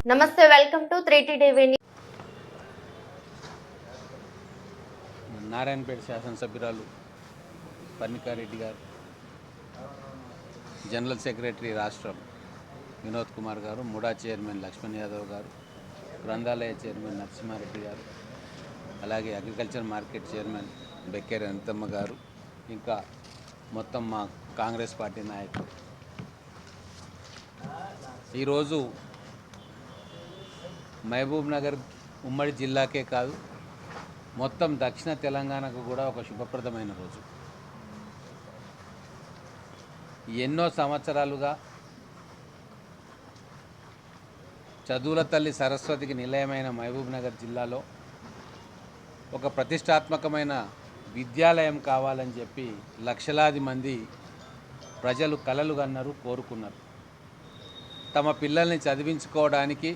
నమస్తే, welcome to 3T TV. Narayanpet శాసనసభ్యురాలు పర్ణికారెడ్డి గారు, జనరల్ సెక్రటరీ రాష్ట్రం వినోద్ కుమార్ గారు, ముడా చైర్మన్ లక్ష్మణ్ యాదవ్ గారు, గ్రంథాలయ చైర్మన్ నరసింహారెడ్డి గారు, అలాగే agriculture market chairman Bekkeri Anantamma గారు, ఇంకా మొత్తం మా కాంగ్రెస్ పార్టీ నాయకులు ఈరోజు మహబూబ్ నగర్ ఉమ్మడి జిల్లాకే కాదు, మొత్తం దక్షిణ తెలంగాణకు కూడా ఒక శుభప్రదమైన రోజు. ఎన్నో సంవత్సరాలుగా చదువుల తల్లి సరస్వతికి నిలయమైన మహబూబ్ నగర్ జిల్లాలో ఒక ప్రతిష్టాత్మకమైన విద్యాలయం కావాలని చెప్పి లక్షలాది మంది ప్రజలు కలలు కన్నారు, కోరుకున్నారు. తమ పిల్లల్ని చదివించుకోవడానికి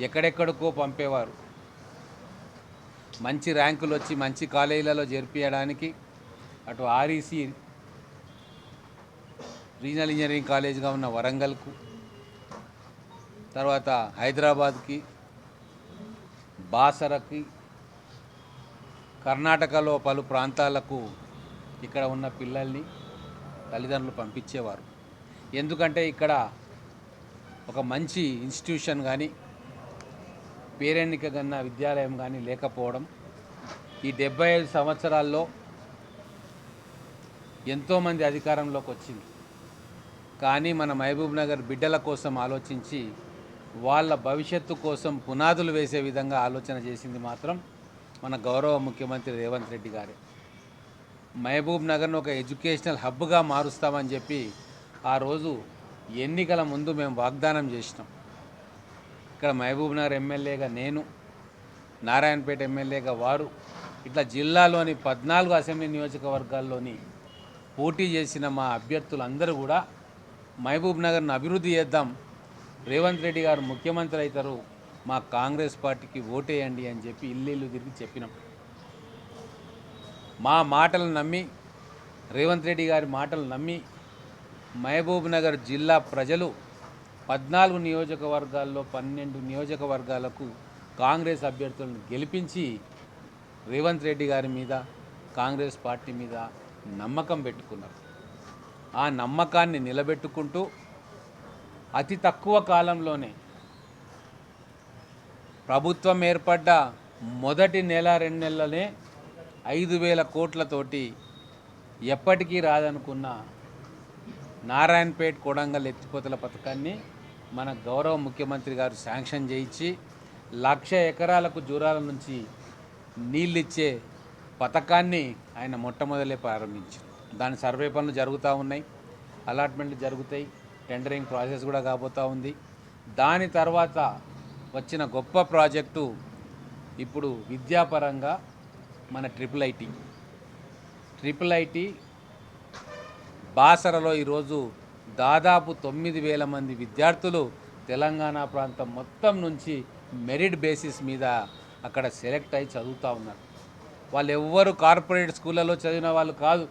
ఎక్కడెక్కడికో పంపేవారు. మంచి ర్యాంకులు వచ్చి మంచి కాలేజీలలో చేర్పించడానికి అటు ఆర్ఈసి రీజనల్ ఇంజనీరింగ్ కాలేజ్గా ఉన్న వరంగల్కు, తర్వాత హైదరాబాద్కి, బాసరకి, కర్ణాటకలో పలు ప్రాంతాలకు ఇక్కడ ఉన్న పిల్లల్ని తల్లిదండ్రులు పంపించేవారు. ఎందుకంటే ఇక్కడ ఒక మంచి ఇన్స్టిట్యూషన్ కానీ పేరెన్నిక కన్నా విద్యాలయం కానీ లేకపోవడం. ఈ 75 సంవత్సరాల్లో ఎంతోమంది అధికారంలోకి వచ్చింది, కానీ మన మహబూబ్ నగర్ బిడ్డల కోసం ఆలోచించి వాళ్ళ భవిష్యత్తు కోసం పునాదులు వేసే విధంగా ఆలోచన చేసింది మాత్రం మన గౌరవ ముఖ్యమంత్రి రేవంత్ రెడ్డి గారే. మహబూబ్ నగర్ను ఒక ఎడ్యుకేషనల్ హబ్గా మారుస్తామని చెప్పి ఆ రోజు ఎన్నికల ముందు మేము వాగ్దానం చేసినాం. ఇక్కడ మహబూబ్ నగర్ ఎమ్మెల్యేగా నేను, నారాయణపేట ఎమ్మెల్యేగా వారు, ఇట్లా జిల్లాలోని 14 అసెంబ్లీ నియోజకవర్గాల్లోని పోటీ చేసిన మా అభ్యర్థులందరూ కూడా మహబూబ్ నగర్ను అభివృద్ధి చేద్దాం, రేవంత్ రెడ్డి గారు ముఖ్యమంత్రి అవుతారు, మా కాంగ్రెస్ పార్టీకి ఓటేయండి అని చెప్పి ఇల్లు తిరిగి చెప్పినాం. మా మాటలు నమ్మి, రేవంత్ రెడ్డి గారి మాటలు నమ్మి మహబూబ్ నగర్ జిల్లా ప్రజలు 14 నియోజకవర్గాల్లో 12 నియోజకవర్గాలకు కాంగ్రెస్ అభ్యర్థులను గెలిపించి రేవంత్ రెడ్డి గారి మీద, కాంగ్రెస్ పార్టీ మీద నమ్మకం పెట్టుకున్నారు. ఆ నమ్మకాన్ని నిలబెట్టుకుంటూ అతి తక్కువ కాలంలోనే ప్రభుత్వం ఏర్పడ్డ మొదటి నెల 2 నెలలనే 5,000 కోట్లతోటి ఎప్పటికీ రాదనుకున్న నారాయణపేట్ కొడంగల్ ఎత్తిపోతల పథకాన్ని మన గౌరవ ముఖ్యమంత్రి గారు శాంక్షన్ చేయించి 1,00,000 ఎకరాలకు జూరాల నుంచి నీళ్ళిచ్చే పథకాన్ని ఆయన మొట్టమొదలే ప్రారంభించారు. దాని సర్వే పనులు జరుగుతూ ఉన్నాయి, అలాట్మెంట్లు జరుగుతాయి, టెండరింగ్ ప్రాసెస్ కూడా కాబోతూ ఉంది. దాని తర్వాత వచ్చిన గొప్ప ప్రాజెక్టు ఇప్పుడు విద్యాపరంగా మన ట్రిపుల్ ఐటీ బాసరలో ఈరోజు దాదాపు 9,000 మంది విద్యార్థులు తెలంగాణ ప్రాంతం మొత్తం నుంచి మెరిట్ బేసిస్ మీద అక్కడ సెలెక్ట్ అయి చదువుతూ ఉన్నారు. వాళ్ళు ఎవ్వరు కార్పొరేట్ స్కూళ్ళలో చదివిన వాళ్ళు కాదు,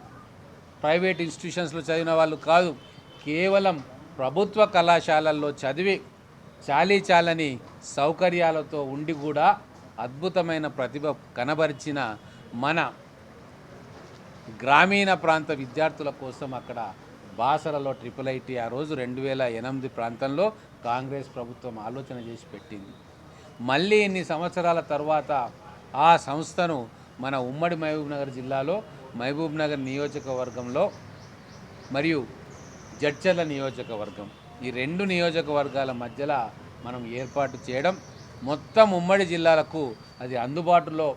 ప్రైవేట్ ఇన్స్టిట్యూషన్స్లో చదివిన వాళ్ళు కాదు, కేవలం ప్రభుత్వ కళాశాలల్లో చదివి చాలని సౌకర్యాలతో ఉండి కూడా అద్భుతమైన ప్రతిభ కనబరిచిన మన గ్రామీణ ప్రాంత విద్యార్థుల కోసం అక్కడ బాసరలో ట్రిపుల్ ఐటీ ఆ రోజు 2008 ప్రాంతంలో కాంగ్రెస్ ప్రభుత్వం ఆలోచన చేసి పెట్టింది. మళ్ళీ ఇన్ని సంవత్సరాల తర్వాత ఆ సంస్థను మన ఉమ్మడి మహబూబ్ నగర్ జిల్లాలో మహబూబ్ నగర్ నియోజకవర్గంలో మరియు జడ్చర్ల నియోజకవర్గం, ఈ 2 నియోజకవర్గాల మధ్యలో మనం ఏర్పాటు చేయడం, మొత్తం ఉమ్మడి జిల్లాలకు అది అందుబాటులో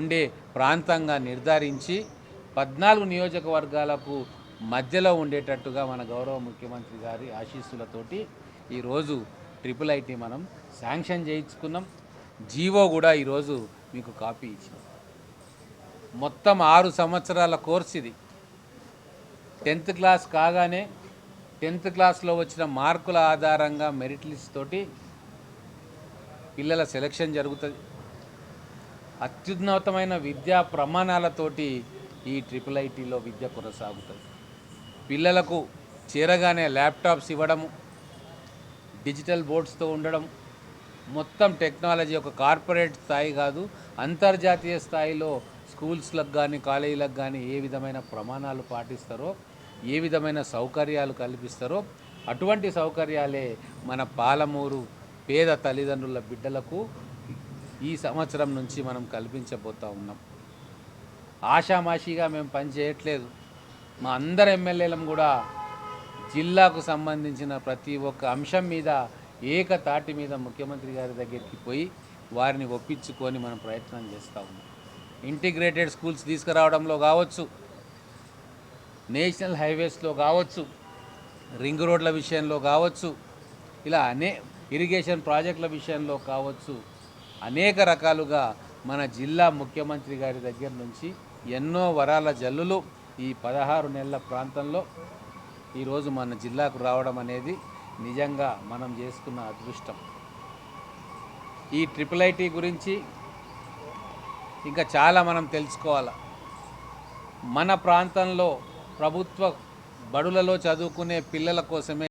ఉండే ప్రాంతంగా నిర్ధారించి 14 నియోజకవర్గాలకు మధ్యలో ఉండేటట్టుగా మన గౌరవ ముఖ్యమంత్రి గారి ఆశీస్సులతోటి ఈరోజు ట్రిపుల్ ఐటీ మనం శాంక్షన్ చేయించుకున్నాం. జీవో కూడా ఈరోజు మీకు కాపీ ఇచ్చినాం. మొత్తం 6 సంవత్సరాల కోర్స్ ఇది. 10th క్లాస్ కాగానే 10th క్లాస్లో వచ్చిన మార్కుల ఆధారంగా మెరిట్ లిస్ట్ తోటి పిల్లల సెలక్షన్ జరుగుతుంది. అత్యున్నతమైన విద్యా ప్రమాణాలతోటి ఈ ట్రిపుల్ ఐటీలో విద్య కొనసాగుతుంది. పిల్లలకు చేరగానే ల్యాప్టాప్స్ ఇవ్వడము, డిజిటల్ బోర్డ్స్తో ఉండడం, మొత్తం టెక్నాలజీ ఒక కార్పొరేట్ స్థాయి కాదు, అంతర్జాతీయ స్థాయిలో స్కూల్స్లకు కానీ కాలేజీలకు కానీ ఏ విధమైన ప్రమాణాలు పాటిస్తారో, ఏ విధమైన సౌకర్యాలు కల్పిస్తారో అటువంటి సౌకర్యాలే మన పాలమూరు పేద తల్లిదండ్రుల బిడ్డలకు ఈ సంవత్సరం నుంచి మనం కల్పించబోతూ ఉన్నాం. ఆషామాషిగా మేము పని చేయట్లేదు. మా అందరు ఎమ్మెల్యేలం కూడా జిల్లాకు సంబంధించిన ప్రతి ఒక్క అంశం మీద ఏకతాటి మీద ముఖ్యమంత్రి గారి దగ్గరికి పోయి వారిని ఒప్పించుకొని మనం ప్రయత్నం చేస్తూ ఉన్నాం. ఇంటిగ్రేటెడ్ స్కూల్స్ తీసుకురావడంలో కావచ్చు, నేషనల్ హైవేస్లో కావచ్చు, రింగ్ రోడ్ల విషయంలో కావచ్చు, ఇలా ఇరిగేషన్ ప్రాజెక్టుల విషయంలో కావచ్చు, అనేక రకాలుగా మన జిల్లా ముఖ్యమంత్రి గారి దగ్గర నుంచి ఎన్నో వరాల జల్లులు ఈ 16 నెలల ప్రాంతంలో ఈరోజు మన జిల్లాకు రావడం అనేది నిజంగా మనం చేసుకున్న అదృష్టం. ఈ IIIT గురించి ఇంకా చాలా మనం తెలుసుకోవాలి. మన ప్రాంతంలో ప్రభుత్వ బడులలో చదువుకునే పిల్లల కోసమే